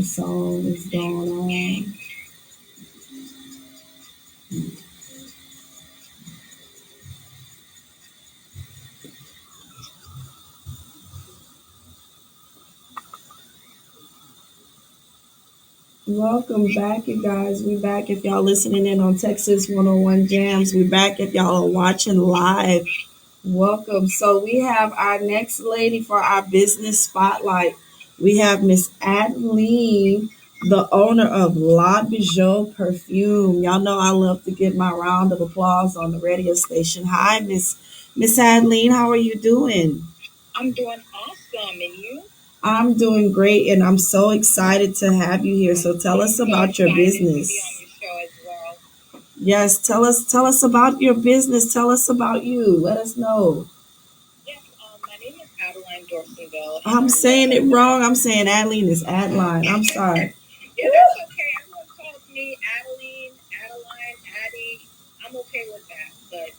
Song is going on. Welcome back, you guys. We back if y'all listening in on Texas 101 Jams. We back if y'all are watching live. Welcome. So we have our next lady for our business spotlight. We have Miss Adeline, the owner of La Bijoux Perfume. Y'all know I love to get my round of applause on the radio station. Hi, Miss Adeline. How are you doing? I'm doing awesome, and you? I'm doing great, and I'm so excited to have you here. So tell us So about your excited to be business. on your show as well. Yes, tell us about your business. Tell us about you. Let us know. Yes, my name is Adeline Dorsonville. I'm saying it wrong. I'm saying Adeline is Adeline. I'm sorry. Yeah, that's okay. Everyone calls me Adeline, Adeline, Addie. I'm okay with that, but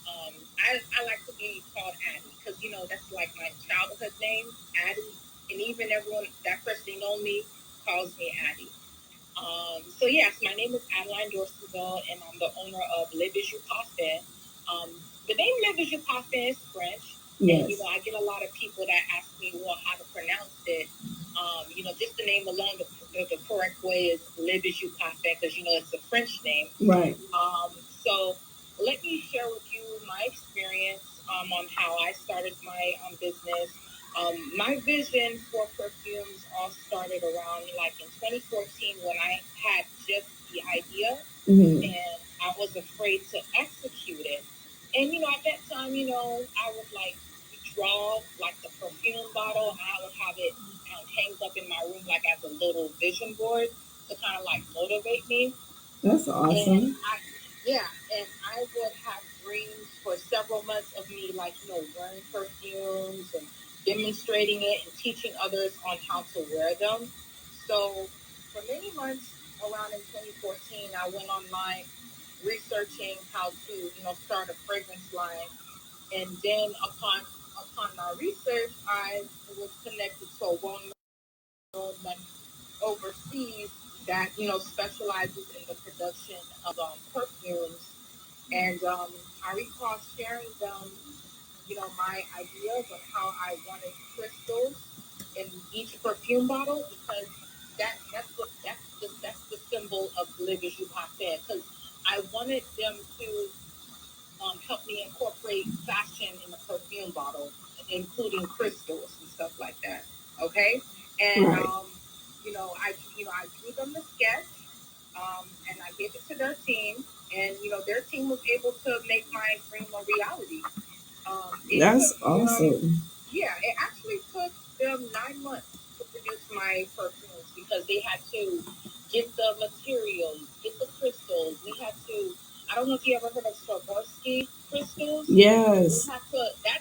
I like to be called Addie because that's like my childhood name, Addie, and even everyone that person know me calls me Addie. So yes, my name is Adeline Dorsonville, and I'm the owner of Le Bijoux Parfum. The name Le Bijoux Parfum is French, Yes. and I get a lot of people that ask me, well, how to pronounce it. Just the name alone, the correct way is Le Bijoux Parfum because it's a French name. Right. So let me share with you my experience on how I started my business. My vision for perfumes all started around like in 2014 when I had just the idea, and I was afraid to execute it. And at that time, I would like draw like the perfume bottle, and I would have it hanged up in my room like as a little vision board to kind of like motivate me. That's awesome. And I would have dreams for several months of me, like, wearing perfumes and demonstrating it and teaching others on how to wear them. So for many months around in 2014, I went online researching how to, start a fragrance line. And then upon my research, I was connected to a woman overseas that specializes in the production of perfumes, and I recall sharing them my ideas on how I wanted crystals in each perfume bottle because that's the symbol of Le Bijoux Parfum because I wanted them to help me incorporate fashion in the perfume bottle, including crystals and stuff like that. Okay, and right. I drew them the sketch, and I gave it to their team, and their team was able to make my dream a reality. That's awesome. It actually took them 9 months to produce my perfumes because they had to get the materials, get the crystals. We had to. I don't know if you ever heard of Swarovski crystals. Yes. That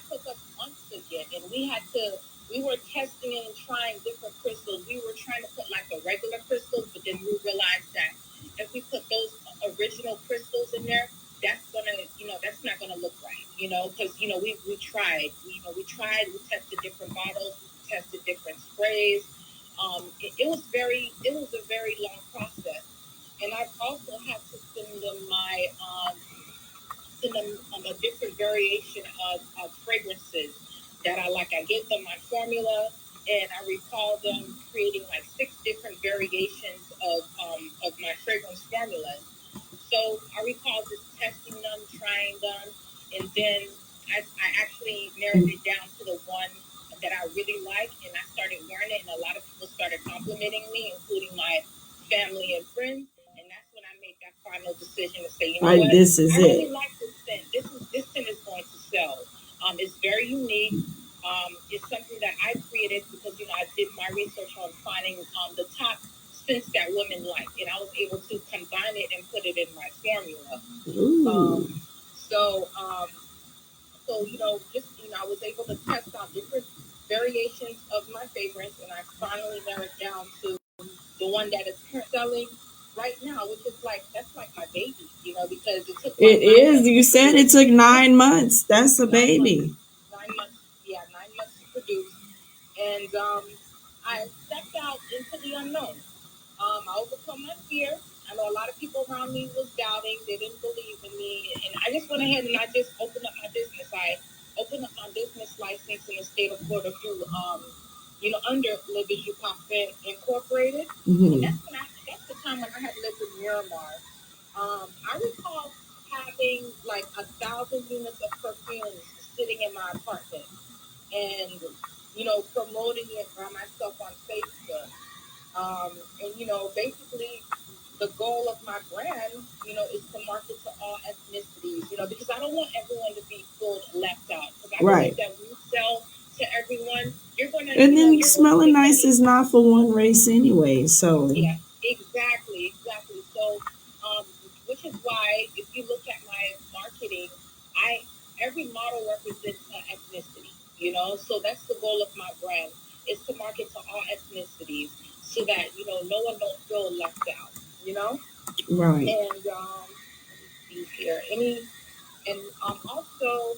took us months to get, and we had to. We were testing and trying different crystals. We were trying to put like the regular crystals, but then we realized that if we put those original crystals in there, that's not gonna look right, because we tried, we tested different bottles, we tested different sprays. It was a very long process, and I've also had to send them a different variation of fragrances that I like. I gave them my formula, and I recall them creating like 6 different variations of my fragrance formulas. So I recall just testing them, trying them, and then I actually narrowed it down to the one that I really like, and I started wearing it, and a lot of people started complimenting me, including my family and friends. And that's when I made that final decision to say, what? This is I really like this scent. This scent is going to sell. It's very unique. It's something that I created because I did my research on finding the top scents that women like, and I was able to combine it and put it in my formula. So just I was able to test out different variations of my favorites, and I finally narrowed down to the one that is selling right now, which is like that's like my baby, because it took. It is. You said it took 9 months. That's a baby. 9 months. Yeah, 9 months to produce, and I stepped out into the unknown. I overcome my fear. I know a lot of people around me was doubting. They didn't believe in me. And I just went ahead and I just opened up my business. I opened up my business license in the state of Florida through, under Le Bijoux Parfum Incorporated. And that's the time when I had lived in Miramar. I recall having like 1,000 units of perfumes sitting in my apartment and, promoting it by myself on Facebook. Basically the goal of my brand, is to market to all ethnicities, because I don't want everyone to be pulled left out. Because I believe that when you sell to everyone, you're going to, and then smelling nice is not for one race anyway. So yeah, exactly. So, which is why if you look at my marketing, I every model represents an ethnicity, So that's the goal of my brand is to market to all ethnicities, so that no one don't feel left out, right. And let me see here. Also,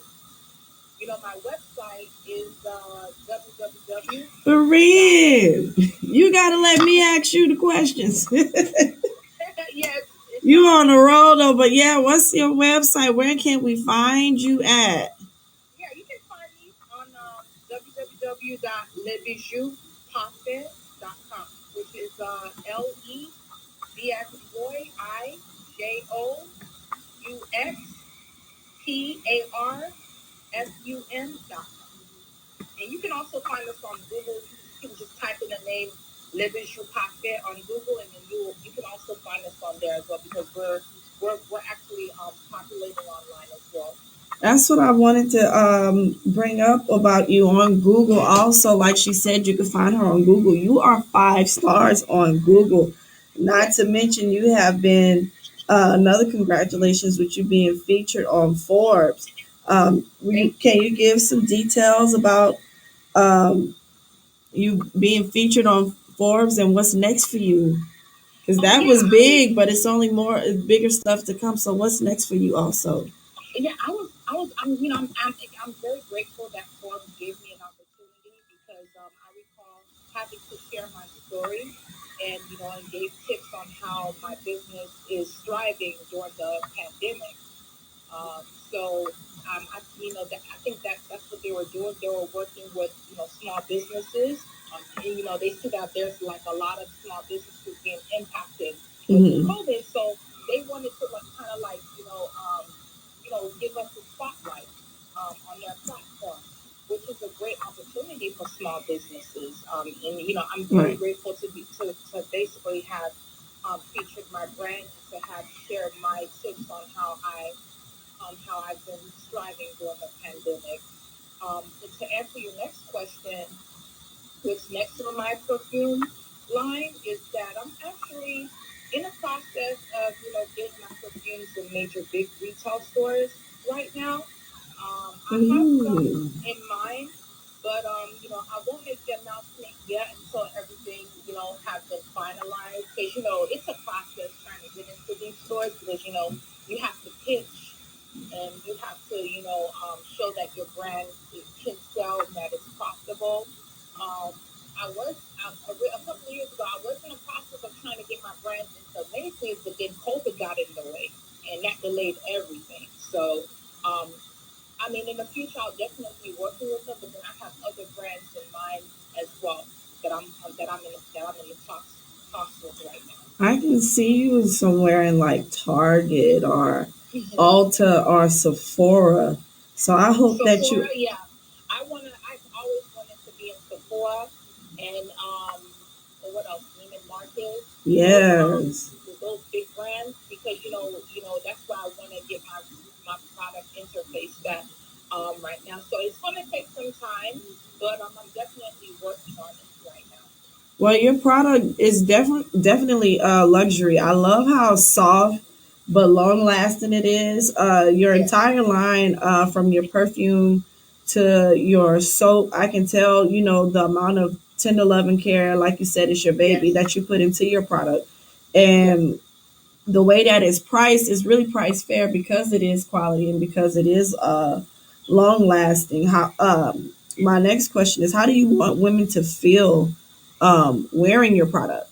my website is www. For real, you gotta let me ask you the questions. Yes. You on the road though, but yeah, what's your website? Where can we find you at? Yeah, you can find me on www.lebijousparfum.com, which is LEB as in boy, IJOUXPARFUM.com. And you can also find us on Google. You can just type in the name Le Bijoux Parfum on Google, and then you can also find us on there as well, because we're actually populating online as well. That's what I wanted to bring up about you on Google. Also, like she said, you can find her on Google. You are 5 stars on Google. Not to mention, you have been another congratulations with you being featured on Forbes. Can you give some details about um, you being featured on Forbes and what's next for you? Because that was big, but it's only more bigger stuff to come. So what's next for you also? Yeah, I'm very grateful that Forbes gave me an opportunity, because I recall having to share my story, and gave tips on how my business is thriving during the pandemic. Um, so I think that's what they were doing. They were working with small businesses, and they see that there's like a lot of small businesses being impacted with COVID. So they wanted to kind of like give us a spotlight on their platform, which is a great opportunity for small businesses. And I'm very grateful to basically have featured my brand, to have shared my tips on how I've been striving during the pandemic. And to answer your next question, what's next on my perfume line is that I'm actually in the process of, getting my perfumes in major big retail stores right now. I have some in mind, but I won't make the announcement yet until everything, has been finalized. Because it's a process trying to get into these stores, because you have to pitch, and you have to, show that your brand can sell and that it's profitable. Um, a couple of years ago, I was in the process of trying to get my brand into Macy's, but then COVID got in the way, and that delayed everything. So, in the future, I'll definitely be working with them, but then I have other brands in mind as well that I'm in the talks with right now. I can see you somewhere in like Target or Ulta or Sephora. So I hope Sephora, that you. Yeah, I've always wanted to be in Sephora, and what else? Neiman Marcus. Yes. Those big brands, because that's where I want to get my product interface at right now. So it's going to take some time, but I'm definitely working on it right now. Well, your product is definitely luxury. I love how soft but long lasting it is. Your entire line, from your perfume to your soap, I can tell, the amount of tender love and care, like you said, is your baby that you put into your product. And the way that it's priced is really price fair because it is quality and because it is long lasting. How My next question is, how do you want women to feel wearing your product?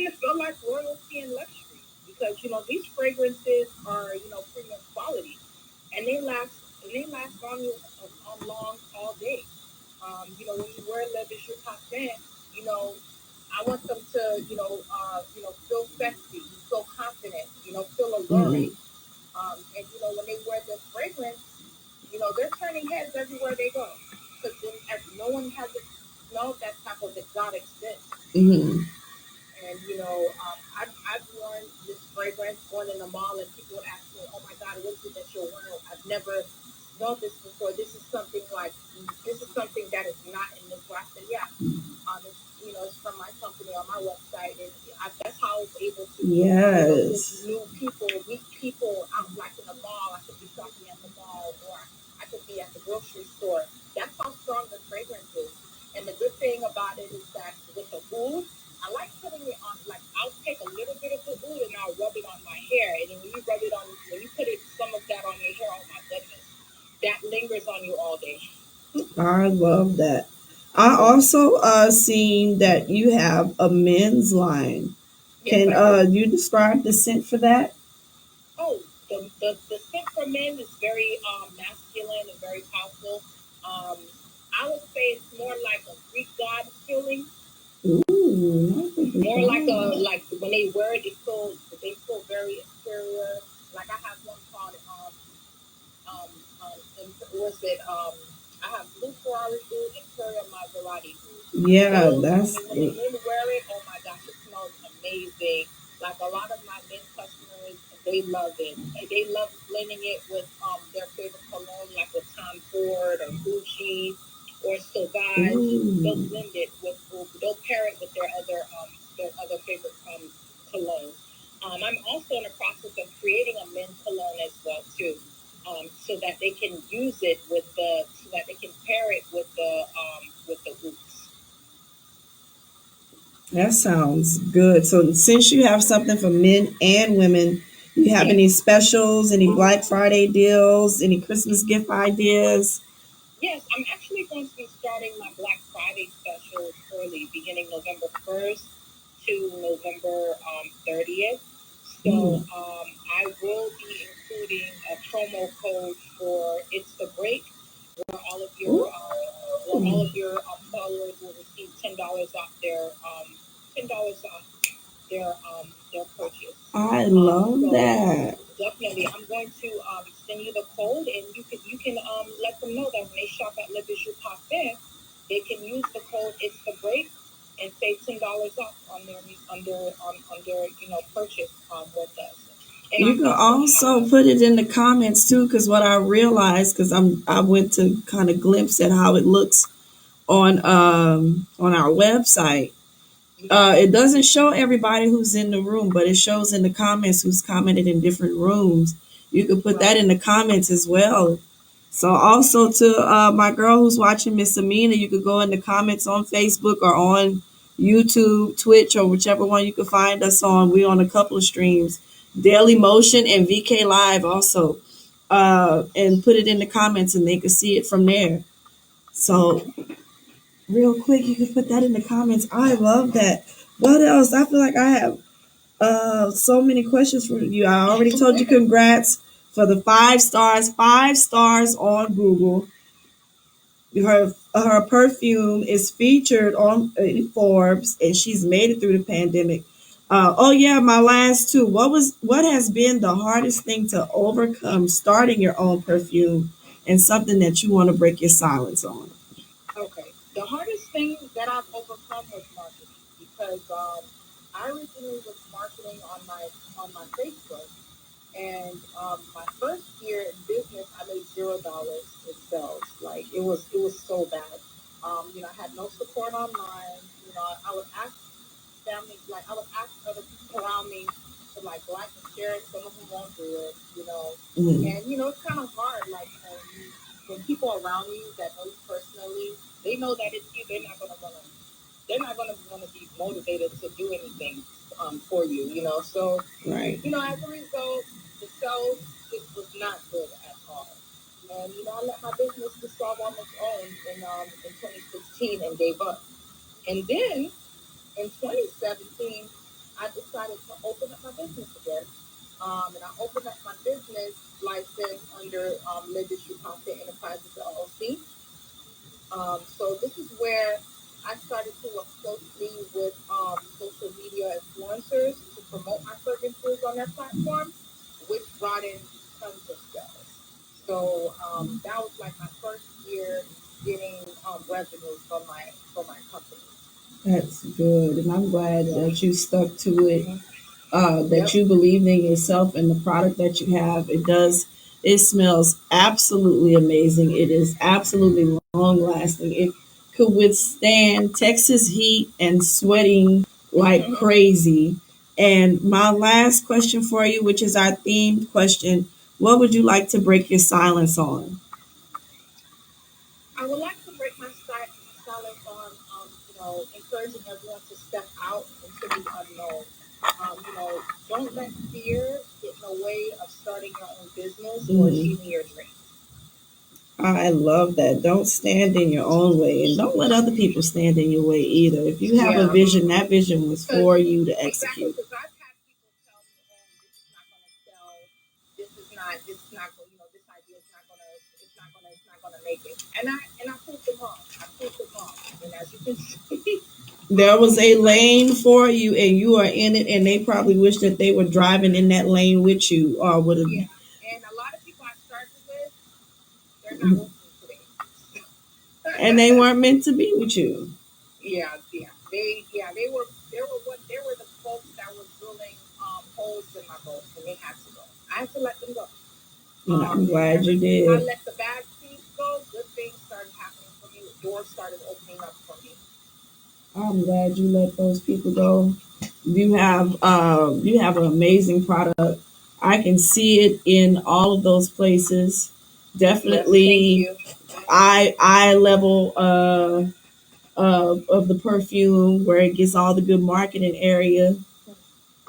to feel like royalty and luxury because these fragrances are premium quality and they last on long all day. When you wear Le Bijoux Parfum, you know, I want them to feel sexy, feel confident, feel alluring. And when they wear this fragrance, they're turning heads everywhere they go because no one has that type of exotic scent. Mm-hmm. And I've worn this fragrance going in the mall, and people would ask me, "Oh my God, what is it that you're wearing? I've never known this before. This is something that is not in this." So I said, "Yeah, it's from my company on my website, and that's how I was able to yes meet people out like in the mall. I could be shopping at the mall, or I could be at the grocery store. That's how strong the fragrance is. And the good thing about it is that with the oud, I like putting it on. Like I'll take a little bit of the oud and I'll rub it on my hair. And then when you put some of that on your hair, oh my goodness, that lingers on you all day. I love that. I also seen that you have a men's line. Can you describe the scent for that? Oh, the scent for men is very masculine and very powerful. Um, I would say it's more like a Greek god feeling. Ooh, more like when they wear it, they feel very inferior. Like I have one called was it I have blue Ferrari food and Imperial Maserati food. Yeah, Those, that's when the men wear it, oh my gosh, it smells amazing. Like a lot of my men customers, they love it. And they love blending it with their favorite cologne, like with Tom Ford or Gucci or Sauvage. They'll blend it they'll pair it with their other favorite colognes. I'm also in the process of creating a men's cologne as well too, so that they can use it so that they can pair it with the roots. that sounds good. So since you have something for men and women, you have any specials, any Black Friday deals, any Christmas gift ideas? Yes, I'm actually going to be starting my Black Friday specials early, beginning November 1st to November 30th. So I will be including a promo code for It's the Break, where all of your followers will receive $10 off their purchase. I love that. Definitely, I'm going to send you the code, and you can let them know that when they shop at Le Bijoux Parfum, they can use the code It's the Break and save $10 off on their purchase with us. And you can also put it in the comments too, because what I realized, because I went to kind of glimpse at how it looks on our website. It doesn't show everybody who's in the room, but it shows in the comments who's commented in different rooms. You could put that in the comments as well. So also to my girl who's watching, Miss Amina, you could go in the comments on Facebook or on YouTube, Twitch, or whichever one you could find us on. We're on a couple of streams, Daily Motion and VK Live also. And put it in the comments and they could see it from there. So real quick, you can put that in the comments. I love that. What else? I feel like I have so many questions for you. I already told you congrats for the 5 stars. 5 stars on Google. Her perfume is featured on Forbes, and she's made it through the pandemic. Oh yeah, my last two. What has been the hardest thing to overcome starting your own perfume, and something that you want to break your silence on? Okay. The hardest thing that I've overcome was marketing because I originally was marketing on my Facebook, and my first year in business, I made $0 in sales. Like it was so bad. I had no support online. I would ask family, like I would ask other people around me to like and share it. Some of them won't do it. And it's kind of hard. Like when people around you that know you personally, they know that it's you. They're not gonna be motivated to do anything for you. So right. As a result, the sales just was not good at all. And I let my business dissolve on its own in 2016 and gave up. And then in 2017, decided to open up my business again. And I opened up my business license under Bijoux Parfum Enterprises LLC. So this is where I started to work closely with social media influencers to promote my fragrances on their platform, which brought in tons of sales. So that was like my first year getting revenue from my company. That's good, and I'm glad that you stuck to it. That Yep. you believed in yourself and the product that you have. It does. It smells absolutely amazing. It is absolutely long lasting. It could withstand Texas heat and sweating like crazy. And my last question for you, which is our themed question, what would you like to break your silence on? I would like to break my silence on, encouraging everyone to step out into the unknown. Don't let fear get in the way of starting your own business or achieving your dreams. I love that. Don't stand in your own way and don't let other people stand in your way either. If you have a vision, that vision was for you to execute. Exactly, because I've had people tell me, "Oh, this is not going to sell. This is not going. This idea is not going to. It's not going to make it." And I proved them wrong. I proved them wrong. And as you can see, there was a lane for you and you are in it, and they probably wish that they were driving in that lane with you or would have. Yeah. And a lot of people I started with, they're not with me today. And they weren't meant to be with you. Yeah. They were the folks that were drilling holes in my boat, and they had to go. I had to let them go. And I'm glad you did. I let the bad seeds go. Good things started happening for me. Doors started opening up for me. I'm glad you let those people go. You have an amazing product. I can see it in all of those places. Definitely, Yes, eye level of the perfume where it gets all the good marketing area.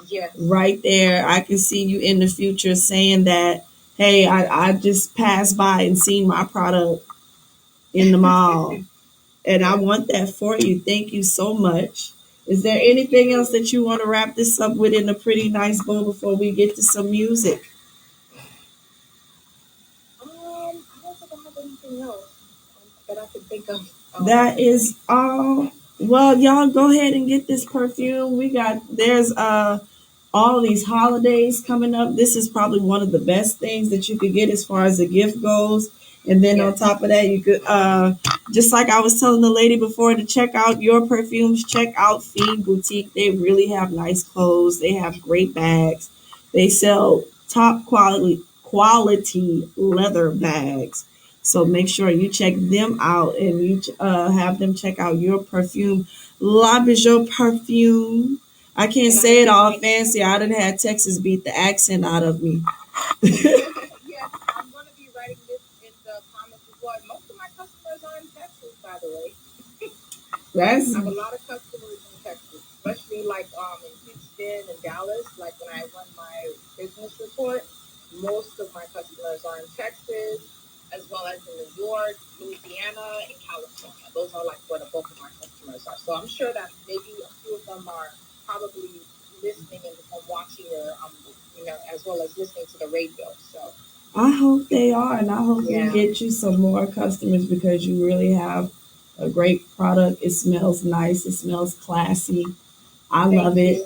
Yes. Right there, I can see you in the future saying that, hey, I just passed by and seen my product in the mall. And I want that for you. Thank you so much. Is there anything else that you want to wrap this up with in a pretty nice bow before we get to some music? I don't think I have anything else that I can think of. That is all. Well, y'all go ahead and get this perfume. There's all these holidays coming up. This is probably one of the best things that you could get as far as a gift goes. And then on top of that, you could just like I was telling the lady before, to check out your perfumes, check out Fiend Boutique. They really have nice clothes. They have great bags. They sell top quality leather bags. So make sure you check them out and you have them check out your perfume, La Bijoux Parfum. I can't say it all fancy. I done had Texas beat the accent out of me. Yes, I'm going to be writing this in the comments as well. Most of my customers are in Texas, by the way. I have a lot of customers in Texas, especially like in Houston and Dallas. Like when I run my business report, most of my customers are in Texas, as well as in New York, Louisiana, and California. Those are like where the bulk of my customers are. So I'm sure that maybe a few of them are probably listening and watching your, as well as listening to the radio. So I hope they are, and I hope we get you some more customers because you really have a great product. It smells nice. It smells classy. I love it.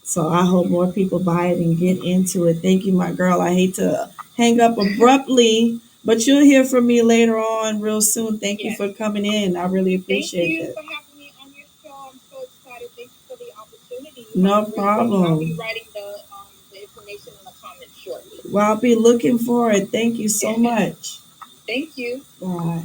So I hope more people buy it and get into it. Thank you, my girl. I hate to hang up abruptly, but you'll hear from me later on real soon. Thank you for coming in. I really appreciate it. Thank you for having me on your show. I'm so excited. Thank you for the opportunity. No problem. I'll be writing the information in the comments shortly. Well, I'll be looking for it. Thank you so much. Thank you. Bye.